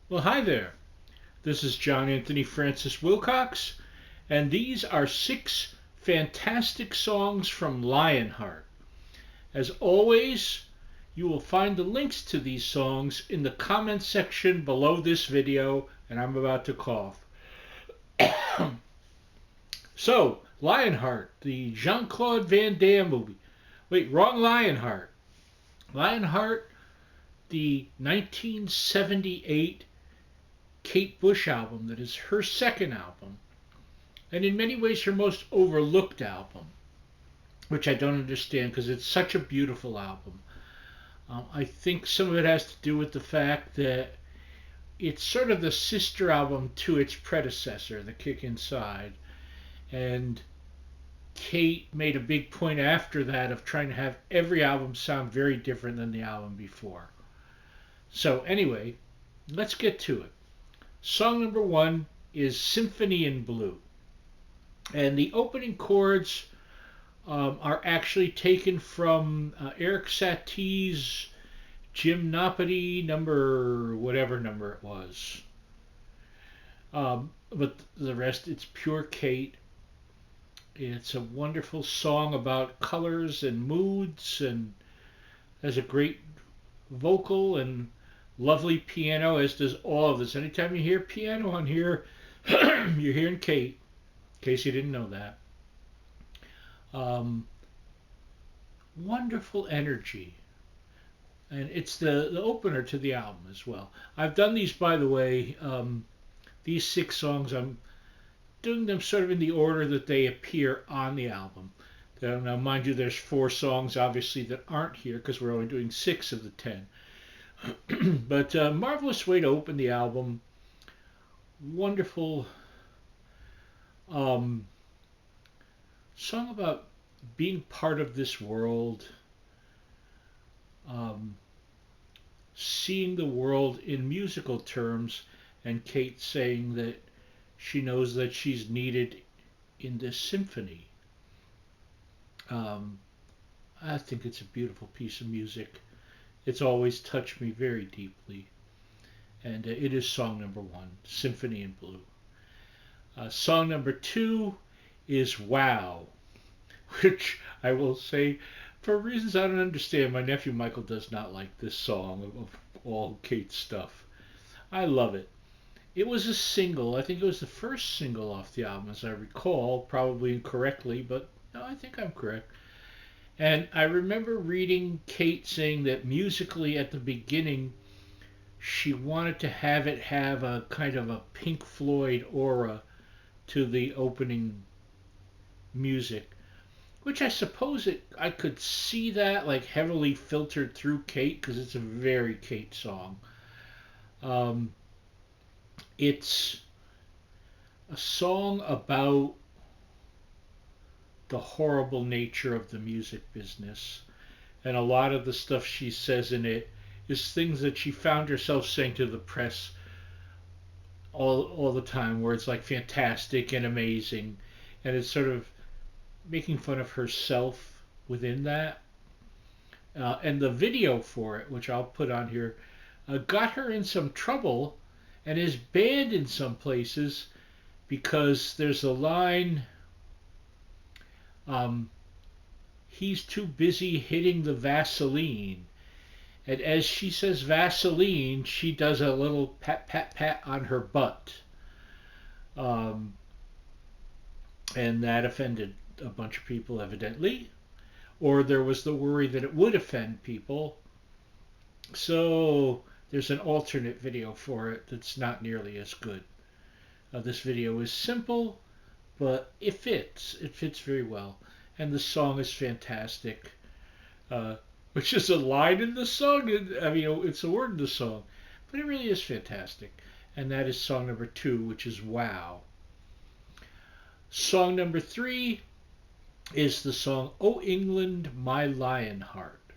Well, hi there. This is John Anthony Francis Wilcox, and these are six fantastic songs from Lionheart. As always, you will find the links to these songs in the comments section below this video, and I'm about to cough. So, Lionheart, the Jean-Claude Van Damme movie. Wait, wrong Lionheart. Lionheart, the 1978 Kate Bush album that is her second album, and in many ways her most overlooked album, which I don't understand because it's such a beautiful album. I think some of it has to do with the fact that it's sort of the sister album to its predecessor, The Kick Inside, and Kate made a big point after that of trying to have every album sound very different than the album before. So, anyway, let's get to it. Song number one is Symphony in Blue. And the opening chords are actually taken from Eric Satie's Gymnopody number, whatever number it was. But the rest, it's pure Kate. It's a wonderful song about colors and moods, and has a great vocal and lovely piano, as does all of this. Anytime you hear piano on here, you're hearing Kate, in case you didn't know that. Um, Wonderful energy. And it's the opener to the album as well. I've done these, by the way, these six songs, I'm doing them sort of in the order that they appear on the album. Now, mind you, there's four songs, obviously, that aren't here because we're only doing six of the 10. But marvelous way to open the album. Wonderful um, song about being part of this world, um, seeing the world in musical terms, and Kate saying that she knows that she's needed in this symphony. Um, I think it's a beautiful piece of music. It's always touched me very deeply. And it is song number one, Symphony in Blue. Song number two is Wow, which I will say, for reasons I don't understand, my nephew Michael does not like this song of all Kate's stuff. I love it. It was a single. I think it was the first single off the album, as I recall, probably incorrectly, but no, I think I'm correct. And I remember reading Kate saying that musically at the beginning, she wanted to have it have a kind of a Pink Floyd aura to the opening music, which I suppose I could see that like heavily filtered through Kate because it's a very Kate song. Um, it's a song about the horrible nature of the music business, and a lot of the stuff she says in it is things that she found herself saying to the press all the time, where it's like fantastic and amazing, and it's sort of making fun of herself within that. And the video for it, which I'll put on here, got her in some trouble and is banned in some places because there's a line, um, he's too busy hitting the Vaseline. And as she says Vaseline, she does a little pat, pat, pat on her butt. Um, and that offended a bunch of people, evidently. Or there was the worry that it would offend people. So there's an alternate video for it that's not nearly as good. This video is simple, but it fits. It fits very well. And the song is fantastic. Which is a line in the song. I mean, it's a word in the song. But it really is fantastic. And that is song number two, which is Wow. Song number three is the song "O England, My Lionheart,"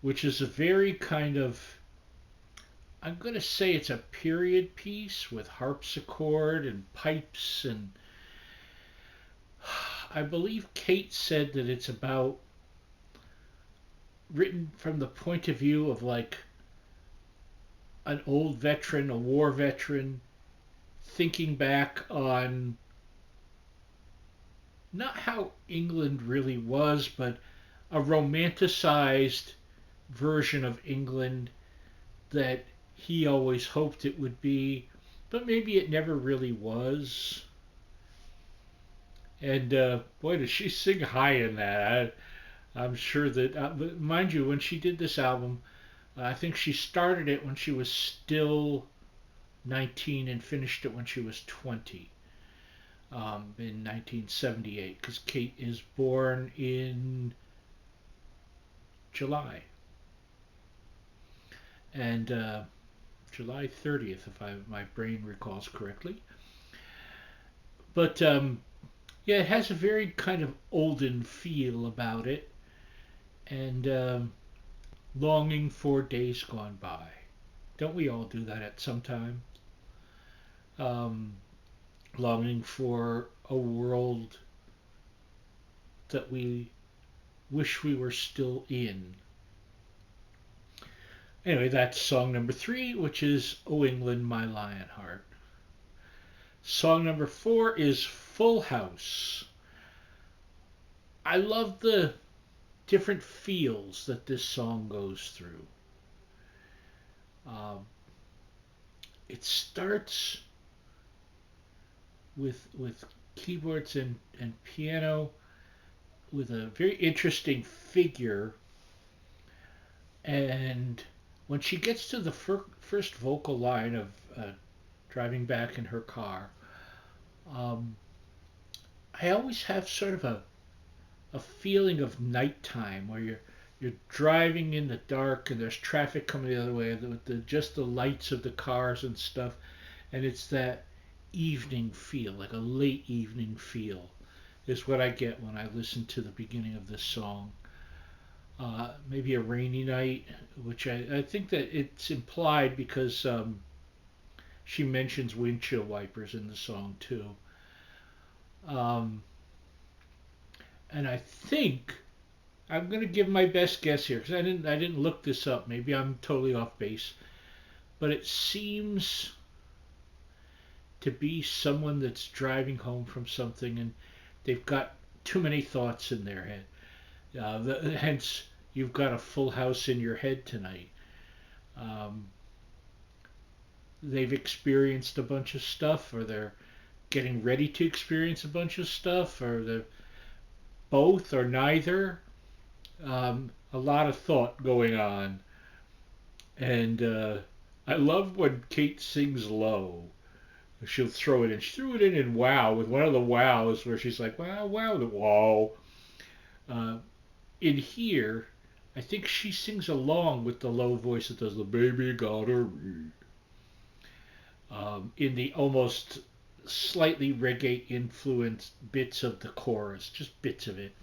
which is a very kind of, I'm going to say it's a period piece with harpsichord and pipes, and I believe Kate said that it's about written from the point of view of like an old veteran, a war veteran, thinking back on not how England really was, but a romanticized version of England that he always hoped it would be, but maybe it never really was. And boy, does she sing high in that. I'm sure that, mind you, when she did this album, I think she started it when she was still 19 and finished it when she was 20 in 1978, because Kate is born in July. And July 30th, if my brain recalls correctly. But yeah, it has a very kind of olden feel about it, and longing for days gone by. Don't we all do that at some time? Um, Longing for a world that we wish we were still in. Anyway, that's song number 3, which is "O England, My Lionheart." Song number 4 is "Full House." I love the different feels that this song goes through. Um, it starts with keyboards and piano with a very interesting figure, and when she gets to the first vocal line of driving back in her car, um, I always have sort of a feeling of nighttime where you're driving in the dark and there's traffic coming the other way with just the lights of the cars and stuff, and it's that evening feel, like a late evening feel, is what I get when I listen to the beginning of this song. Maybe a rainy night, which I think that it's implied because she mentions windshield wipers in the song too. Um, and I think I'm going to give my best guess here because I didn't look this up. Maybe I'm totally off base, but it seems to be someone that's driving home from something and they've got too many thoughts in their head. Hence, you've got a full house in your head tonight. Um, they've experienced a bunch of stuff, or they're getting ready to experience a bunch of stuff, or they're both or neither. A lot of thought going on. And I love when Kate sings low. She'll throw it in. She threw it in wow, with one of the wows where she's like, wow, wow, the wow. Uh, in here, I think she sings along with the low voice that does the baby gotta read. In the almost slightly reggae influenced bits of the chorus, just bits of it.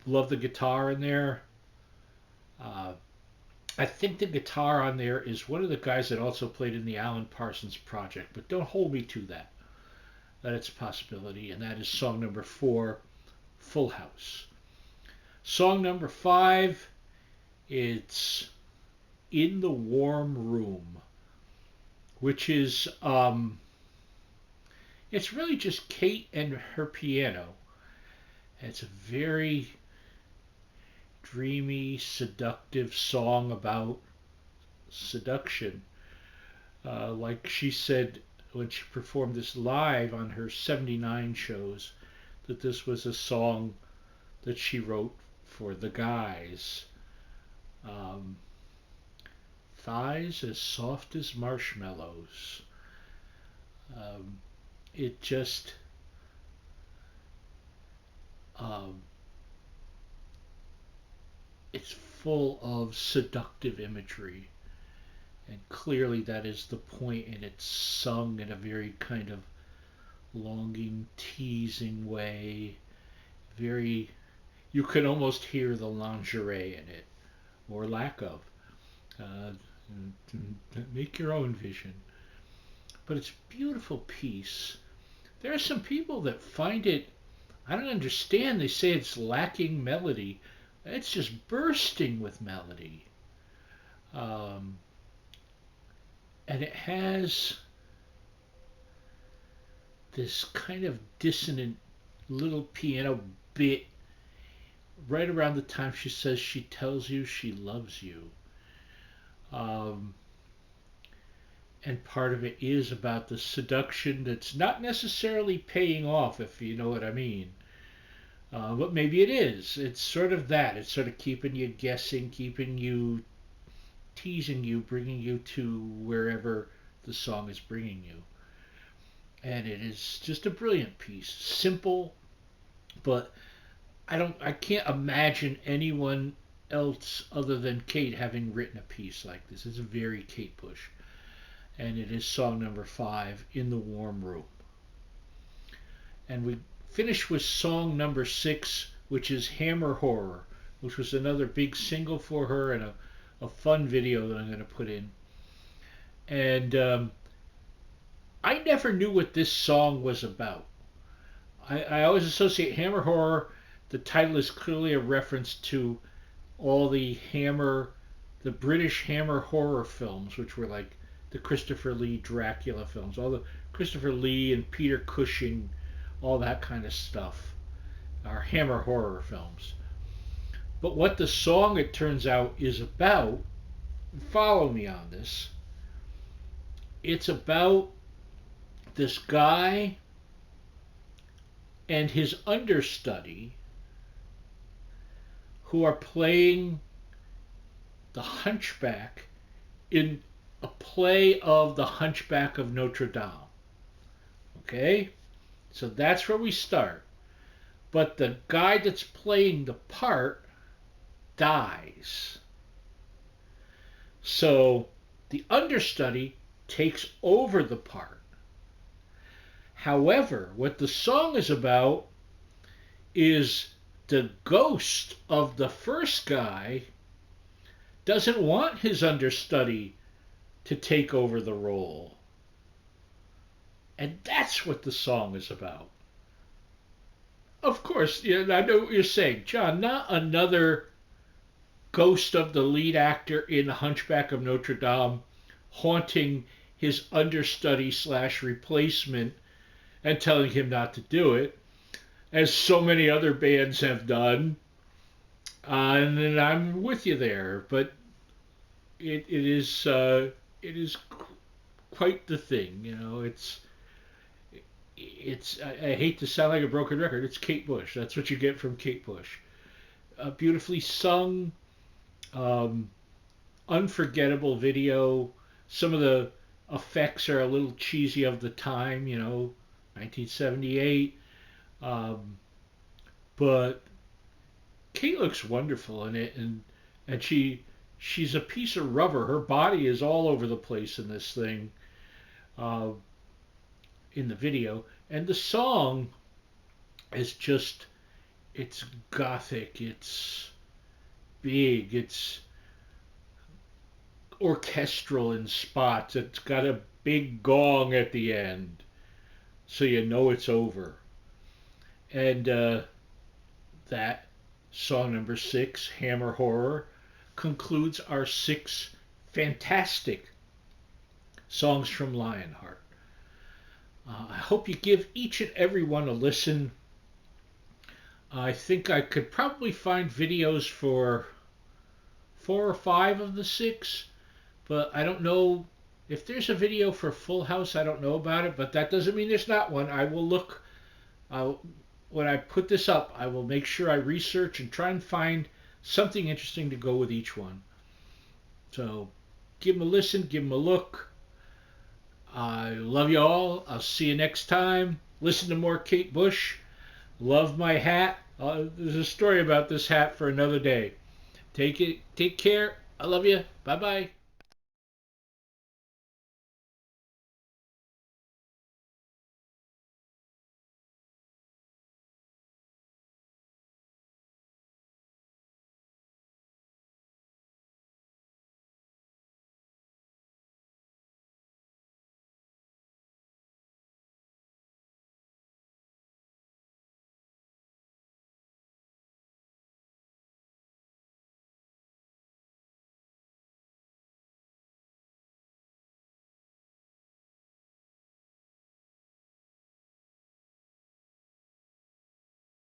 Love the guitar in there. Uh, I think the guitar on there is one of the guys that also played in the Alan Parsons Project, but don't hold me to that. That it's a possibility, and that is song number 4, Full House. Song number 5, it's In the Warm Room, which is, it's really just Kate and her piano. It's a very dreamy, seductive song about seduction. Like she said when she performed this live on her 79 shows, that this was a song that she wrote for the guys. Um, Thighs as soft as marshmallows. Um, it just um, it's full of seductive imagery, and clearly that is the point, and it's sung in a very kind of longing, teasing way. Very, you can almost hear the lingerie in it, or lack of. Uh, Make your own vision. But it's a beautiful piece. There are some people that find it, I don't understand. They say it's lacking melody. It's just bursting with melody. Um, And it has this kind of dissonant little piano bit right around the time she says she tells you she loves you. Um, and part of it is about the seduction that's not necessarily paying off, if you know what I mean. But maybe it is. It's sort of that. It's sort of keeping you guessing, keeping you, teasing you, bringing you to wherever the song is bringing you. And it is just a brilliant piece. Simple, but I can't imagine anyone else other than Kate having written a piece like this. It's very Kate Bush. And it is song number 5, In the Warm Room. And we finish with song number 6, which is Hammer Horror, which was another big single for her and a fun video that I'm going to put in. And I never knew what this song was about. I always associate Hammer Horror. The title is clearly a reference to all the British Hammer horror films, which were like the Christopher Lee Dracula films, all the Christopher Lee and Peter Cushing, all that kind of stuff are Hammer horror films. But what the song, it turns out, is about, follow me on this, it's about this guy and his understudy who are playing the Hunchback in a play of the Hunchback of Notre Dame. Okay? So that's where we start. But the guy that's playing the part dies. So the understudy takes over the part. However, what the song is about is the ghost of the first guy doesn't want his understudy to take over the role. And that's what the song is about. Of course, I know what you're saying, John, not another ghost of the lead actor in Hunchback of Notre Dame haunting his understudy / replacement and telling him not to do it, as so many other bands have done. And then I'm with you there, but it is quite the thing, I hate to sound like a broken record. It's Kate Bush. That's what you get from Kate Bush. Beautifully sung, unforgettable video. Some of the effects are a little cheesy of the time, 1978. But Kate looks wonderful in it, and she's a piece of rubber. Her body is all over the place in this thing, in the video. And the song is just, it's gothic, it's big, it's orchestral in spots. It's got a big gong at the end, so you know it's over. And that song number 6, Hammer Horror, concludes our 6 fantastic songs from Lionheart. I hope you give each and every one a listen. I think I could probably find videos for 4 or 5 of the 6, but I don't know if there's a video for Full House. I don't know about it, but that doesn't mean there's not one. I will look. When I put this up, I will make sure I research and try and find something interesting to go with each one. So give them a listen, give them a look. I love you all. I'll see you next time. Listen to more Kate Bush. Love my hat. There's a story about this hat for another day. Take care. I love you. Bye-bye.